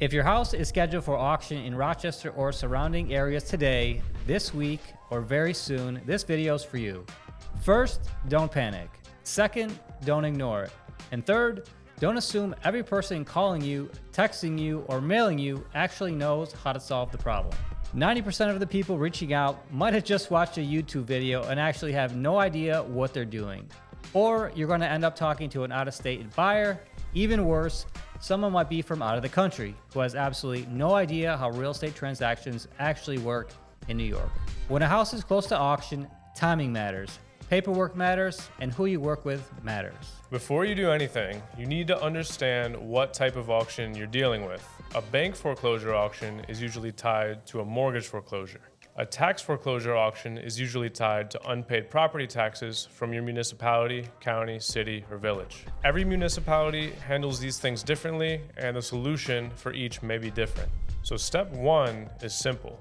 If your house is scheduled for auction in Rochester or surrounding areas today, this week, or very soon, this video is for you. First, don't panic. Second, don't ignore it. And third, don't assume every person calling you, texting you, or mailing you actually knows how to solve the problem. 90% of the people reaching out might have just watched a YouTube video and actually have no idea what they're doing. Or you're going to end up talking to an out-of-state buyer. Even worse, someone might be from out of the country who has absolutely no idea how real estate transactions actually work in New York. When a house is close to auction, timing matters, paperwork matters, and who you work with matters. Before you do anything, you need to understand what type of auction you're dealing with. A bank foreclosure auction is usually tied to a mortgage foreclosure. A tax foreclosure auction is usually tied to unpaid property taxes from your municipality, county, city, or village. Every municipality handles these things differently, and the solution for each may be different. So step one is simple.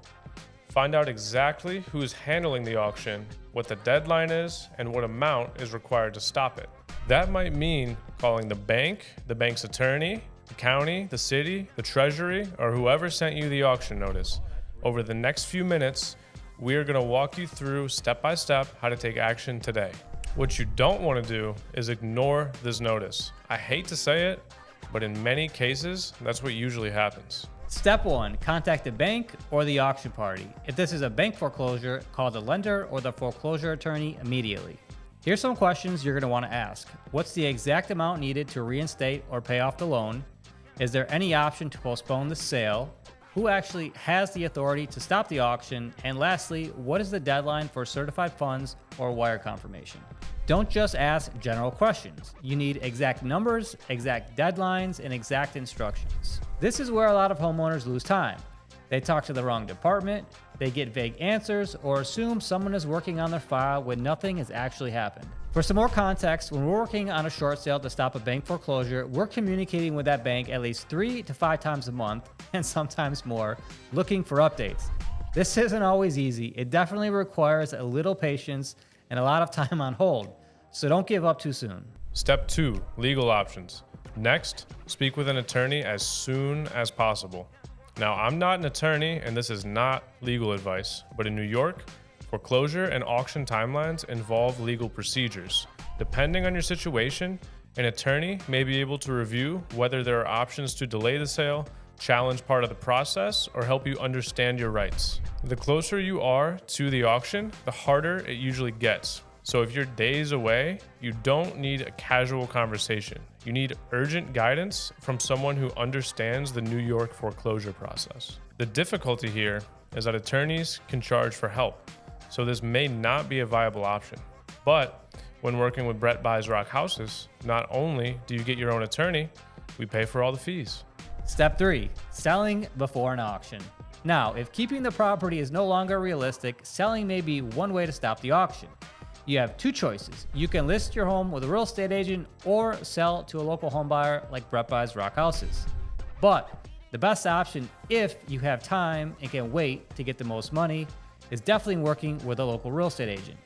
Find out exactly who is handling the auction, what the deadline is, and what amount is required to stop it. That might mean calling the bank's attorney, the county, the city, the treasury, or whoever sent you the auction notice. Over the next few minutes, we are going to walk you through step by step how to take action today. What you don't want to do is ignore this notice. I hate to say it, but in many cases, that's what usually happens. Step one, contact the bank or the auction party. If this is a bank foreclosure, call the lender or the foreclosure attorney immediately. Here's some questions you're going to want to ask. What's the exact amount needed to reinstate or pay off the loan? Is there any option to postpone the sale? Who actually has the authority to stop the auction? And lastly, what is the deadline for certified funds or wire confirmation? Don't just ask general questions. You need exact numbers, exact deadlines, and exact instructions. This is where a lot of homeowners lose time. They talk to the wrong department, they get vague answers, or assume someone is working on their file when nothing has actually happened. For some more context, when we're working on a short sale to stop a bank foreclosure, we're communicating with that bank at least 3 to 5 times a month, and sometimes more, looking for updates. This isn't always easy. It definitely requires a little patience and a lot of time on hold, so don't give up too soon. Step two, legal options. Next, speak with an attorney as soon as possible. Now, I'm not an attorney, and this is not legal advice, but in New York, foreclosure and auction timelines involve legal procedures. Depending on your situation, an attorney may be able to review whether there are options to delay the sale, challenge part of the process, or help you understand your rights. The closer you are to the auction, the harder it usually gets. So if you're days away, you don't need a casual conversation. You need urgent guidance from someone who understands the New York foreclosure process. The difficulty here is that attorneys can charge for help, so this may not be a viable option. But when working with Brett Buys Rock Houses, not only do you get your own attorney, we pay for all the fees. Step three, selling before an auction. Now, if keeping the property is no longer realistic, selling may be one way to stop the auction. You have two choices. You can list your home with a real estate agent or sell to a local home buyer like Brett Buys Rock Houses. But the best option, if you have time and can wait to get the most money, is definitely working with a local real estate agent.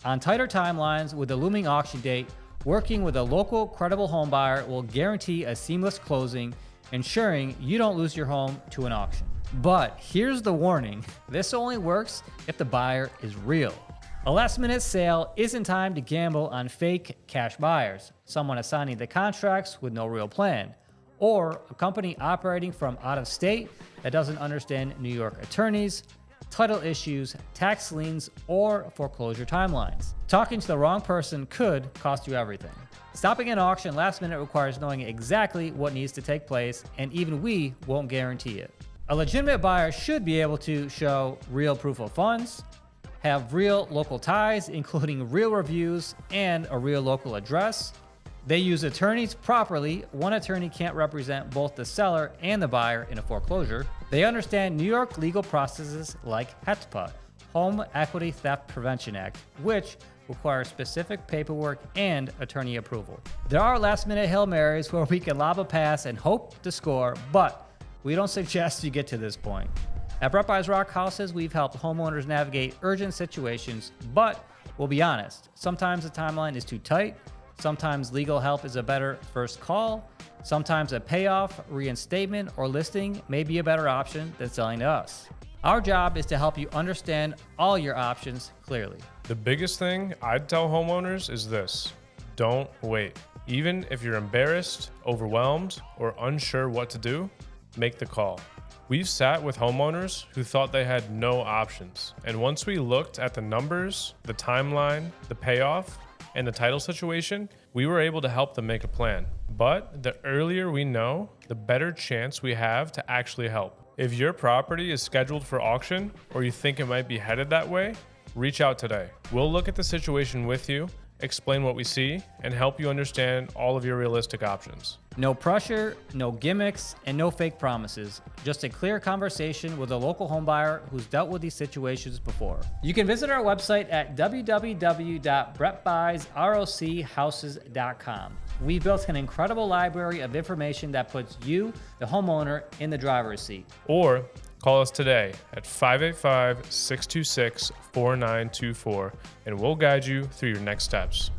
On tighter timelines with the looming auction date, working with a local credible home buyer will guarantee a seamless closing, ensuring you don't lose your home to an auction. But here's the warning. This only works if the buyer is real. A last-minute sale isn't time to gamble on fake cash buyers, someone assigning the contracts with no real plan, or a company operating from out of state that doesn't understand New York attorneys, title issues, tax liens, or foreclosure timelines. Talking to the wrong person could cost you everything. Stopping an auction last minute requires knowing exactly what needs to take place, and even we won't guarantee it. A legitimate buyer should be able to show real proof of funds, have real local ties, including real reviews and a real local address. They use attorneys properly. One attorney can't represent both the seller and the buyer in a foreclosure. They understand New York legal processes like HETPA, Home Equity Theft Prevention Act, which requires specific paperwork and attorney approval. There are last-minute Hail Marys where we can lob a pass and hope to score, but we don't suggest you get to this point. At Brett Buys Rock Houses, we've helped homeowners navigate urgent situations, but we'll be honest, sometimes the timeline is too tight, sometimes legal help is a better first call, Sometimes a payoff, reinstatement, or listing may be a better option than selling to us. Our job is to help you understand all your options clearly. The biggest thing I'd tell homeowners is this: don't wait. Even if you're embarrassed, overwhelmed, or unsure what to do, make the call. We've sat with homeowners who thought they had no options. And once we looked at the numbers, the timeline, the payoff, and the title situation, we were able to help them make a plan. But the earlier we know, the better chance we have to actually help. If your property is scheduled for auction or you think it might be headed that way, reach out today. We'll look at the situation with you, explain what we see, and help you understand all of your realistic options. No pressure, no gimmicks, and no fake promises. Just a clear conversation with a local homebuyer who's dealt with these situations before. You can visit our website at www.brettbuysrochhouses.com. We built an incredible library of information that puts you, the homeowner, in the driver's seat. Or call us today at 585-626-4924, and we'll guide you through your next steps.